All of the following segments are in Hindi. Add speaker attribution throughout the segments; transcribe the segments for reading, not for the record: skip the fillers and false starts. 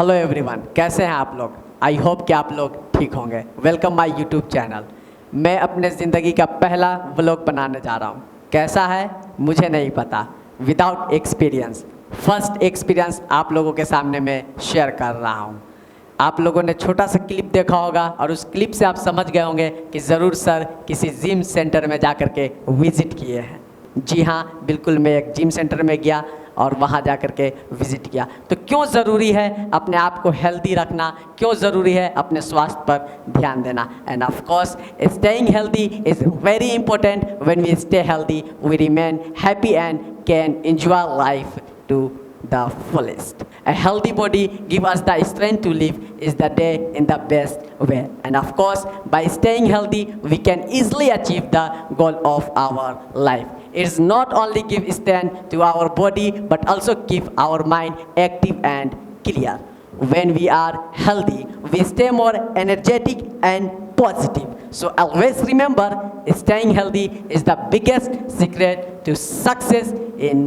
Speaker 1: हेलो एवरीवन, कैसे हैं आप लोग। आई होप कि आप लोग ठीक होंगे। Welcome my YouTube channel. मैं अपने ज़िंदगी का पहला व्लॉग बनाने जा रहा हूं। कैसा है मुझे नहीं पता, विदाउट एक्सपीरियंस। फर्स्ट एक्सपीरियंस आप लोगों के सामने मैं शेयर कर रहा हूं। आप लोगों ने छोटा सा क्लिप देखा होगा और उस क्लिप से आप समझ गए होंगे कि ज़रूर सर किसी जिम सेंटर में जा कर के विज़िट किए हैं। जी हाँ, बिल्कुल, मैं एक जिम सेंटर में गया और वहाँ जा कर के विज़िट किया। तो क्यों ज़रूरी है अपने आप को हेल्दी रखना, क्यों ज़रूरी है अपने स्वास्थ्य पर ध्यान देना। And of course staying healthy is very important. When we stay healthy we remain happy and can enjoy life to the fullest. A healthy body gives us the strength to live is the day in the best way. And of course, by staying healthy, we can easily achieve the goal of our life. It's not only give strength to our body, but also keep our mind active and clear. When we are healthy, we stay more energetic and positive. So always remember, staying healthy is the biggest secret to success in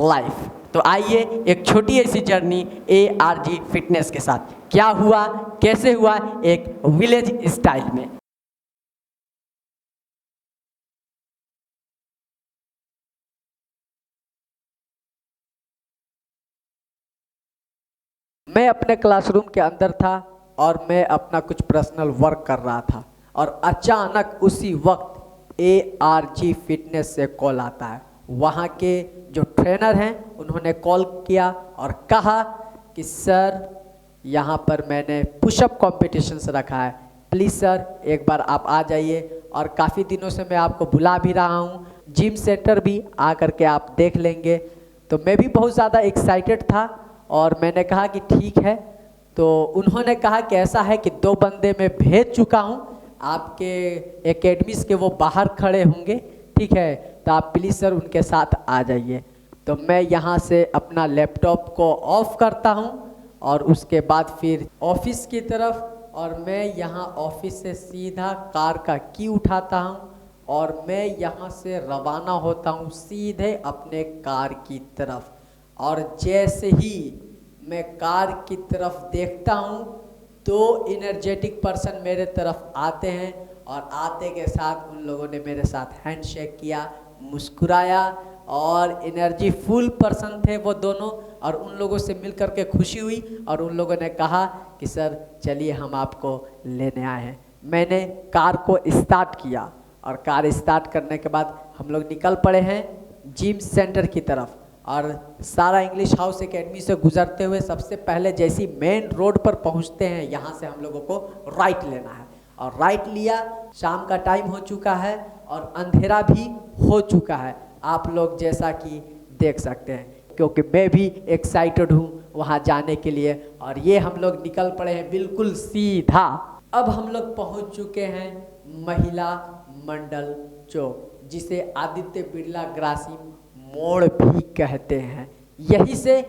Speaker 1: life. तो आइए एक छोटी ऐसी जर्नी ARG फिटनेस के साथ, क्या हुआ कैसे हुआ, एक विलेज स्टाइल में। मैं अपने क्लासरूम के अंदर था और मैं अपना कुछ पर्सनल वर्क कर रहा था और अचानक उसी वक्त ARG फिटनेस से कॉल आता है। वहाँ के जो ट्रेनर हैं उन्होंने कॉल किया और कहा कि सर यहाँ पर मैंने पुशअप कॉम्पिटिशन्स रखा है, प्लीज़ सर एक बार आप आ जाइए। और काफ़ी दिनों से मैं आपको बुला भी रहा हूँ, जिम सेंटर भी आ कर के आप देख लेंगे। तो मैं भी बहुत ज़्यादा एक्साइटेड था और मैंने कहा कि ठीक है। तो उन्होंने कहा कि ऐसा है कि 2 बंदे मैं भेज चुका हूँ, आपके एकेडमीज़ के वो बाहर खड़े होंगे, ठीक है, तो आप प्लीज़ सर उनके साथ आ जाइए। तो मैं यहाँ से अपना लैपटॉप को ऑफ करता हूँ और उसके बाद फिर ऑफिस की तरफ, और मैं यहाँ ऑफिस से सीधा कार का की उठाता हूँ और मैं यहाँ से रवाना होता हूँ सीधे अपने कार की तरफ। और जैसे ही मैं कार की तरफ देखता हूँ तो एनर्जेटिक पर्सन मेरे तरफ आते हैं और आते के साथ उन लोगों ने मेरे साथ हैंडशेक किया, मुस्कुराया और एनर्जी फुल पर्सन थे वो दोनों। और उन लोगों से मिल कर के खुशी हुई और उन लोगों ने कहा कि सर चलिए हम आपको लेने आए हैं। मैंने कार को स्टार्ट किया और कार स्टार्ट करने के बाद हम लोग निकल पड़े हैं जिम सेंटर की तरफ। और सारा इंग्लिश हाउस एकेडमी से गुजरते हुए सबसे पहले जैसी मेन रोड पर पहुंचते हैं, यहाँ से हम लोगों को राइट लेना है। और राइट लिया, शाम का टाइम हो चुका है और अंधेरा भी हो चुका है, आप लोग जैसा कि देख सकते हैं, क्योंकि मैं भी एक्साइटेड हूँ वहाँ जाने के लिए। और ये हम लोग निकल पड़े हैं बिल्कुल सीधा। अब हम लोग पहुँच चुके हैं महिला मंडल चौक, जिसे आदित्य बिरला ग्रासिम मोड़ भी कहते हैं। यहीं से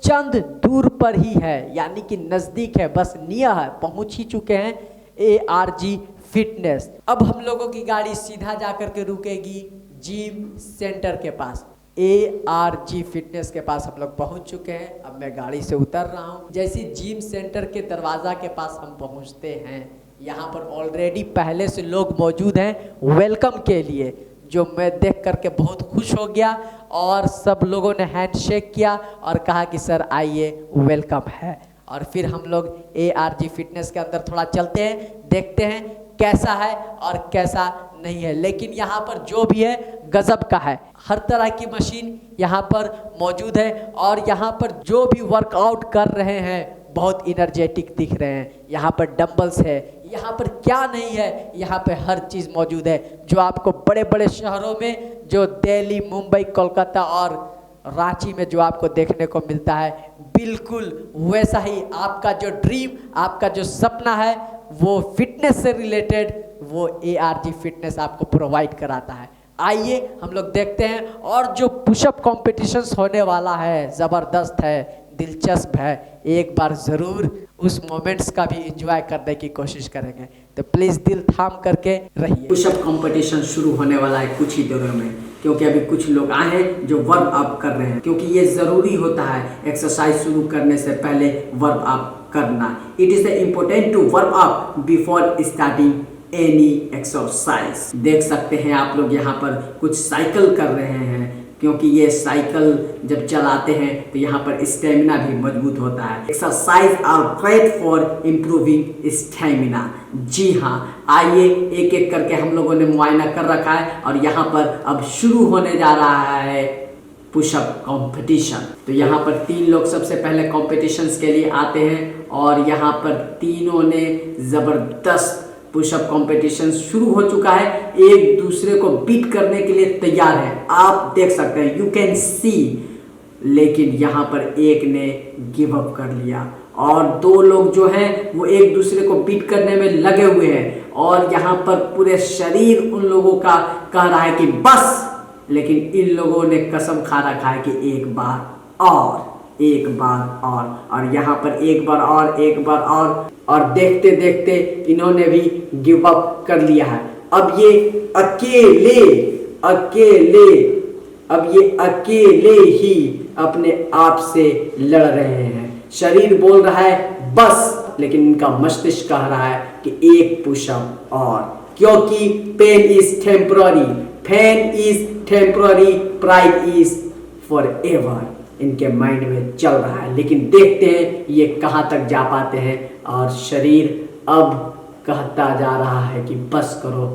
Speaker 1: चंद दूर पर ही है, यानी कि नज़दीक है, बस नियर है, पहुँच ही चुके हैं ARG फिटनेस। अब हम लोगों की गाड़ी सीधा जाकर के रुकेगी जिम सेंटर के पास। ARG फिटनेस के पास हम लोग पहुंच चुके हैं। अब मैं गाड़ी से उतर रहा हूं। जैसे जिम सेंटर के दरवाज़ा के पास हम पहुंचते हैं, यहाँ पर ऑलरेडी पहले से लोग मौजूद हैं वेलकम के लिए, जो मैं देख करके बहुत खुश हो गया। और सब लोगों ने हैंडशेक किया और कहा कि सर आइए, वेलकम है। और फिर हम लोग ARG फिटनेस के अंदर थोड़ा चलते हैं, देखते हैं कैसा है और कैसा नहीं है। लेकिन यहाँ पर जो भी है गजब का है, हर तरह की मशीन यहाँ पर मौजूद है और यहाँ पर जो भी वर्कआउट कर रहे हैं बहुत एनर्जेटिक दिख रहे हैं। यहाँ पर डंबल्स है, यहाँ पर क्या नहीं है, यहाँ पे हर चीज़ मौजूद है जो आपको बड़े बड़े शहरों में, जो दिल्ली, मुंबई, कोलकाता और रांची में जो आपको देखने को मिलता है, बिल्कुल वैसा ही आपका जो ड्रीम, आपका जो सपना है वो फिटनेस से रिलेटेड, वो ARG फिटनेस आपको प्रोवाइड कराता है। आइए हम लोग देखते हैं। और जो पुशअप कॉम्पिटिशन्स होने वाला है, ज़बरदस्त है, दिलचस्प है, एक बार ज़रूर उस मोमेंट्स का भी एंजॉय करने की कोशिश करेंगे। तो प्लीज़ दिल थाम करके रहिए। पुशअप कंपटीशन शुरू होने वाला है कुछ ही देरों में, क्योंकि अभी कुछ लोग आए हैं जो वर्क अप कर रहे हैं, क्योंकि ये ज़रूरी होता है एक्सरसाइज शुरू करने से पहले वर्क अप
Speaker 2: करना। It is important to warm up before starting any exercise. देख सकते हैं आप लोग यहाँ पर कुछ साइकिल कर रहे हैं, क्योंकि ये साइकिल जब चलाते हैं तो यहाँ पर स्टेमिना भी मजबूत होता है। Exercise are great for improving stamina. जी हाँ, आइए एक एक करके हम लोगों ने मुआयना कर रखा है और यहाँ पर अब शुरू होने जा रहा है पुशअप कंपटीशन। तो यहाँ पर 3 लोग सबसे पहले कंपटीशंस के लिए आते हैं और यहाँ पर तीनों ने ज़बरदस्त पुशअप कंपटीशन शुरू हो चुका है, एक दूसरे को बीट करने के लिए तैयार है। आप देख सकते हैं, यू कैन सी। लेकिन यहाँ पर एक ने गिव अप कर लिया और 2 लोग जो हैं वो एक दूसरे को बीट करने में लगे हुए हैं और यहाँ पर पूरे शरीर उन लोगों का कह रहा है कि बस। लेकिन इन लोगों ने कसम खा रखा है कि एक बार और यहाँ पर एक बार और देखते देखते इन्होंने भी गिव अप कर लिया है। अब ये अकेले ही अपने आप से लड़ रहे हैं। शरीर बोल रहा है बस, लेकिन इनका मस्तिष्क कह रहा है कि एक पुशअप और, क्योंकि pain is temporary, pride is forever इनके माइंड में चल रहा है। लेकिन देखते हैं ये कहाँ तक जा पाते हैं। और शरीर अब कहता जा रहा है कि बस करो,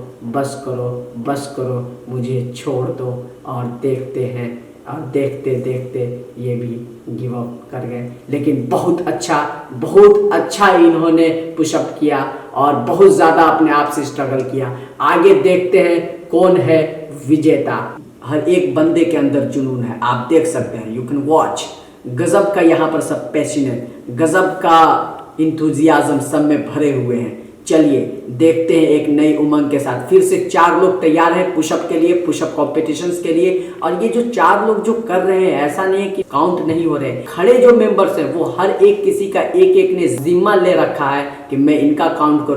Speaker 2: मुझे छोड़ दो। और देखते हैं और देखते देखते ये भी गिव अप कर गए। लेकिन बहुत अच्छा इन्होंने पुशअप किया और बहुत ज़्यादा अपने आप से स्ट्रगल किया। आगे देखते हैं कौन है विजेता। हर एक बंदे के अंदर जुनून है, आप देख सकते हैं, यू कैन वॉच। गजब का यहाँ पर सब पैशनेट, गजब का इंथुजियाज्म सब में भरे हुए हैं। चलिए देखते हैं एक नई उमंग के साथ। फिर से 4 लोग तैयार हैं पुशअप के लिए, पुशअप कॉम्पिटिशन्स के लिए। और ये जो 4 लोग जो कर रहे हैं, ऐसा नहीं है कि काउंट नहीं हो रहे। खड़े जो मेंबर्स हैं वो हर एक किसी का एक ने जिम्मा ले रखा है कि मैं इनका काउंट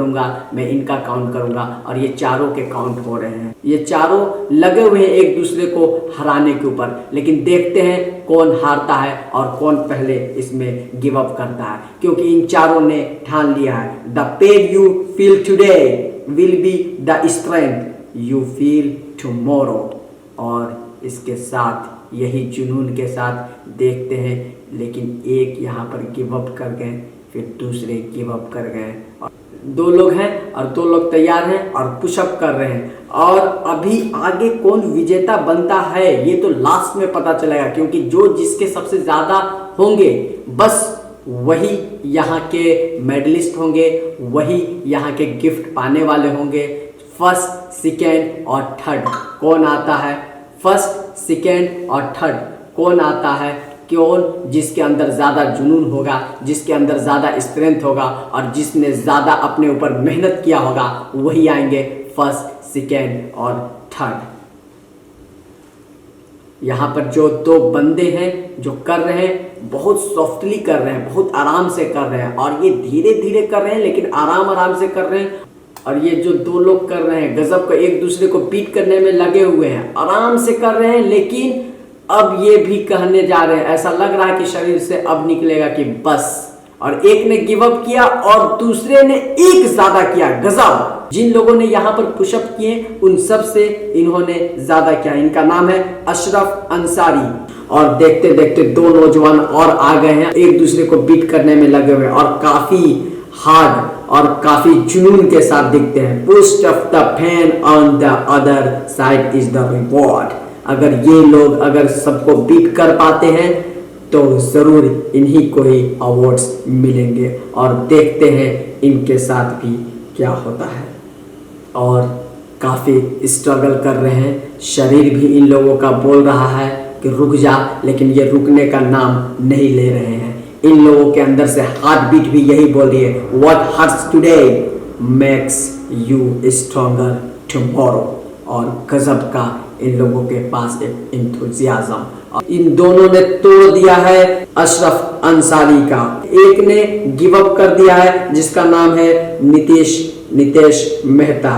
Speaker 2: करूंगा, और ये चारों के काउंट हो रहे हैं। ये चारों लगे हुए हैं एक दूसरे को हराने के ऊपर। लेकिन देखते हैं कौन हारता है और कौन पहले इसमें गिव अप करता है, क्योंकि इन चारों ने ठान लिया है the pain you feel today will be the strength you feel tomorrow. और इसके साथ यही जुनून के साथ देखते हैं। लेकिन एक यहाँ पर गिव अप कर गए, फिर दूसरे गिव अप कर गए। 2 लोग हैं और 2 लोग तैयार हैं और पुशअप कर रहे हैं। और अभी आगे कौन विजेता बनता है ये तो लास्ट में पता चलेगा, क्योंकि जो जिसके सबसे ज़्यादा होंगे बस वही यहाँ के मेडलिस्ट होंगे, वही यहाँ के गिफ्ट पाने वाले होंगे। फर्स्ट, सेकेंड और थर्ड कौन आता है? फर्स्ट, सेकेंड और थर्ड कौन आता है? कौन जिसके अंदर ज़्यादा जुनून होगा, जिसके अंदर ज़्यादा स्ट्रेंथ होगा और जिसने ज़्यादा अपने ऊपर मेहनत किया होगा, वही आएंगे फर्स्ट, सेकेंड और थर्ड। यहाँ पर जो 2 बंदे हैं जो कर रहे हैं, बहुत सॉफ्टली कर रहे हैं, बहुत आराम से कर रहे हैं। और ये धीरे धीरे कर रहे हैं, लेकिन आराम से कर रहे हैं। और ये जो 2 लोग कर रहे हैं, गजब का एक दूसरे को बीट करने में लगे हुए हैं, आराम से कर रहे हैं। लेकिन अब ये भी कहने जा रहे हैं, ऐसा लग रहा है कि शरीर से अब निकलेगा कि बस। और एक ने गिव अप किया और दूसरे ने एक ज्यादा किया। गजब! जिन लोगों ने यहाँ पर पुशअप किए उन सब से इन्होंने ज्यादा किया। इनका नाम है अशरफ अंसारी। और देखते देखते 2 नौजवान और आ गए हैं, एक दूसरे को बीट करने में लगे हुए और काफी हार्ड और काफी जुनून के साथ दिखते हैं। Push of the fan on the other side is the reward. अगर ये लोग अगर सबको बीट कर पाते हैं तो जरूर इन्हीं को ही अवार्ड्स मिलेंगे। और देखते हैं इनके साथ भी क्या होता है। और काफ़ी स्ट्रगल कर रहे हैं, शरीर भी इन लोगों का बोल रहा है कि रुक जा, लेकिन ये रुकने का नाम नहीं ले रहे हैं। इन लोगों के अंदर से हार्ट बीट भी यही बोल रही है, what hurts today makes you stronger tomorrow. और गजब का इन लोगों के पास एक इंथुजियाज्म। इन दोनों ने तोड़ दिया है अशरफ अंसारी का। एक ने गिव अप कर दिया है जिसका नाम है नितेश मेहता।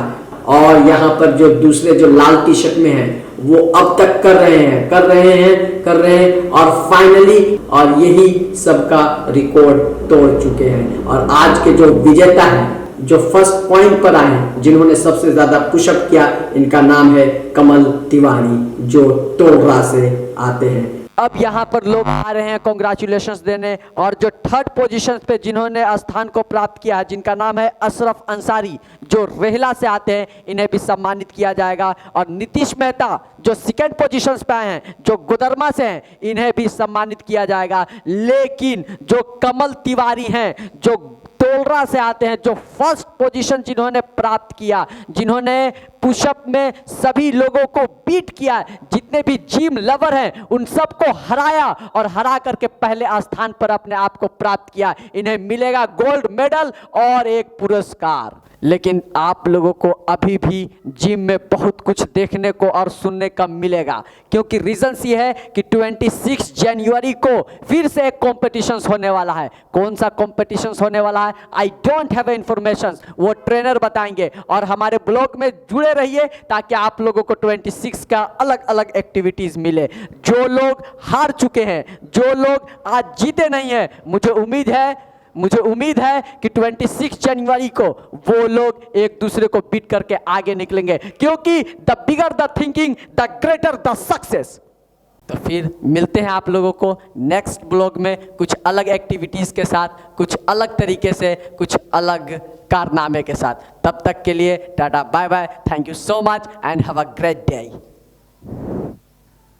Speaker 2: और यहाँ पर जो दूसरे जो लाल टी शर्ट में हैं वो अब तक कर रहे हैं कर रहे हैं और फाइनली और यही सबका रिकॉर्ड तोड़ चुके हैं। और आज के जो विजेता हैं, जो फर्स्ट पॉइंट पर आए हैं, जिन्होंने सबसे ज्यादा पुशअप किया, इनका नाम है कमल तिवारी, जो टोलरा से आते हैं।
Speaker 1: अब यहाँ पर लोग आ रहे हैं कॉन्ग्रेचुलेशंस देने, और जो थर्ड पोजीशन पे जिन्होंने स्थान को प्राप्त किया है, जिनका नाम है अशरफ अंसारी, जो रेहला से आते हैं, इन्हें भी सम्मानित किया जाएगा। और नीतीश मेहता जो सेकंड पोजीशंस पे आए हैं, जो गुदरमा से हैं, इन्हें भी सम्मानित किया जाएगा। लेकिन जो कमल तिवारी हैं, जो टोलरा से आते हैं, जो फर्स्ट पोजीशन जिन्होंने प्राप्त किया, जिन्होंने पुशअप में सभी लोगों को बीट किया, जितने भी जिम लवर हैं उन सबको हराया और हरा करके पहले स्थान पर अपने आप को प्राप्त किया, इन्हें मिलेगा गोल्ड मेडल और एक पुरस्कार। लेकिन आप लोगों को अभी भी जिम में बहुत कुछ देखने को और सुनने का मिलेगा, क्योंकि रीजंस ये है कि 26 जनवरी को फिर से एक कॉम्पिटिशन्स होने वाला है। कौन सा कॉम्पिटिशन्स होने वाला है, आई डोंट हैव इंफॉर्मेशन, वो ट्रेनर बताएंगे। और हमारे ब्लॉग में जुड़े रहिए ताकि आप लोगों को 26 का अलग अलग एक्टिविटीज मिले। जो लोग हार चुके हैं, जो लोग आज जीते नहीं हैं, मुझे उम्मीद है कि 26 जनवरी को वो लोग एक दूसरे को बीट करके आगे निकलेंगे, क्योंकि the bigger the thinking the greater the success. तो फिर मिलते हैं आप लोगों को नेक्स्ट ब्लॉग में कुछ अलग एक्टिविटीज़ के साथ, कुछ अलग तरीके से, कुछ अलग कारनामे के साथ। तब तक के लिए tata bye bye, thank you so much and have a great day.